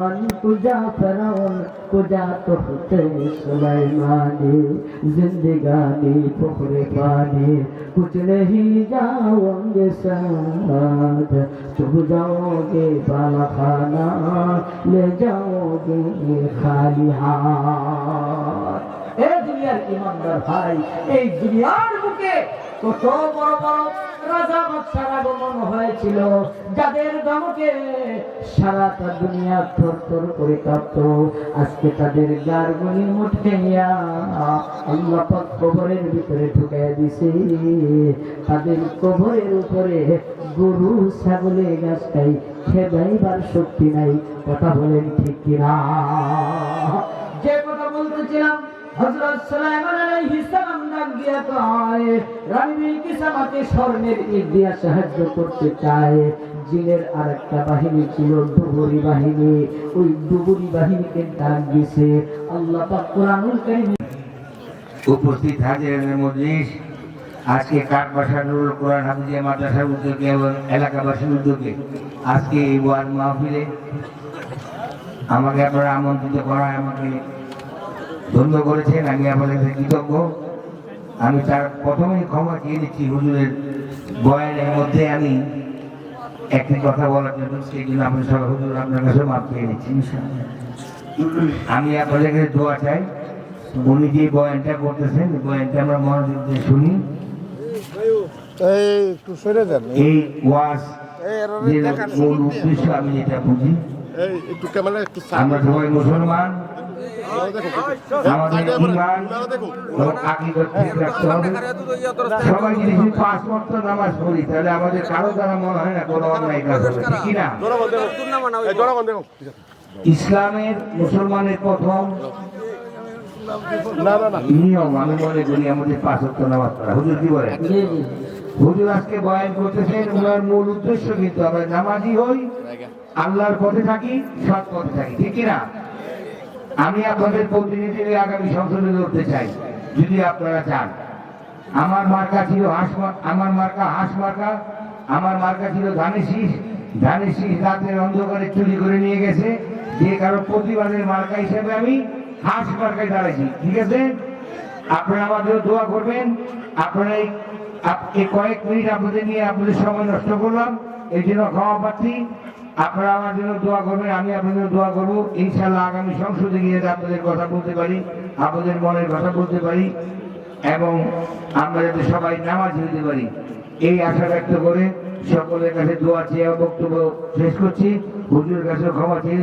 दुश्मन तुझा फिरौन तुझा तोहते सुलेमानी जिंदगानी फुखरे पानी कुछ नहीं जाओगे साथ तुम जाओगे बाला खाना ले जाओगे खाली हाथ। ए दुनियार ईमानदार भाई এই দুনিয়ার বুকে কত বড় বড় রাজা বাদশার আগমন হয়েছিল যাদের ধমকে সারাটা দুনিয়া থরথর করে কাঁপত। আজকে তাদের গারগুলি মুঠেইয়া আল্লাহ পাক কবরের ভিতরে ঢুকাইয়া দিছে। তাদের কবরের উপরে গরু ছাগলে গাছ খাই খেদাইবার শক্তি নাই। কথা বলেন ঠিক কিনা? যে কথা বলতেছিলাম হযরত সুলাইমান আলাইহিস সালাম ডাক দিয়া কয় রানী বিলকিস আমাকে স্বর্ণের ইট দিয়া সাহায্য করতে চায়। জিনের আরেকটা বাহিনী ছিল ডুবুরি বাহিনী, ওই ডুবুরি বাহিনীকে ডাক দিয়েছে। আল্লাহ পাক কোরআনুল কারীমে উপস্থিত হাজিরানের মজলিস আজকে কাঠবাসা নুরুল কোরআন হাফিজিয়া মাদ্রাসার উদ্যোগে এবং এলাকাবাসীর উদ্যোগে আজকে এই ওয়াজ মাহফিলে আমাকে আপনারা আমন্ত্রিত করায় আমাকে ধন্য করেছেন। আমি আপনাদের কৃতজ্ঞ। আমি তার প্রথমেই ক্ষমা চেয়ে দিচ্ছি হুজুরের বয়ানের মধ্যে আমি একটি কথা বলার জন্য, সেই জন্য আপনি সবাই হুজুর আপনার কাছে মাপ চেয়ে নিচ্ছি। আমি আপনাদের কাছে দোয়া চাই। উনি যে বয়ানটা করতেছেন বয়ানটা আমরা মনোযোগ দিয়ে শুনি। এই ওয়াজ মূল উদ্দেশ্য আমি যেটা বুঝি, আমরা সবাই মুসলমান, আমাদের ঈমান ও আকীদা ঠিক রাখতে হবে। সবাই যদি 5 ওয়াক্ত নামাজ পড়ি তাহলে আমাদের কারো দ্বারা মনে হয় না কোনো অন্যায় কাজ হবে, ঠিক কি না? ইসলামের মুসলমানের প্রথম নিয়ম আমি মনে করি আমাদের 5 ওয়াক্ত নামাজ পড়া। হুজুর কি বলেন? হুজুর আজকে বয়ান করতেছেন, ওনার মূল উদ্দেশ্য কিন্তু আমরা নামাজি হই, আল্লাহর পথে থাকি, সৎ পথে থাকি, ঠিক কিনা? আমি আপনাদের প্রতিনিধি আগামী সংসদে লড়তে চাই যদি আপনারা চান। আমার মার্কা ছিল আমার মার্কা হাঁস মার্কা, আমার মার্কা ছিল ধানের শীষ। ধানের শীষ রাতের অন্ধকারে চুরি করে নিয়ে গেছে, যে কারো প্রতিবাদের মার্কা হিসেবে আমি হাঁস মার্কায় দাঁড়াইছি, ঠিক আছে? আপনারা আমাদের দোয়া করবেন। আপনারা এই কয়েক মিনিট আপনাদের নিয়ে আপনাদের সময় নষ্ট করলাম, এই জন্য ক্ষমা প্রার্থী। আপনারা আমার জন্য দোয়া করবেন, আমি আপনাদের দোয়া করবো। ইনশাল্লাহ আগামী সংসদে গিয়ে আপনাদের কথা বলতে পারি, আপনাদের মনের কথা বলতে পারি এবং আমরা যাতে সবাই নামাজি হতে পারি, এই আশা ব্যক্ত করে সকলের কাছে দোয়া চেয়ে বক্তব্য শেষ করছি। হুজুরের কাছে ক্ষমা চেয়ে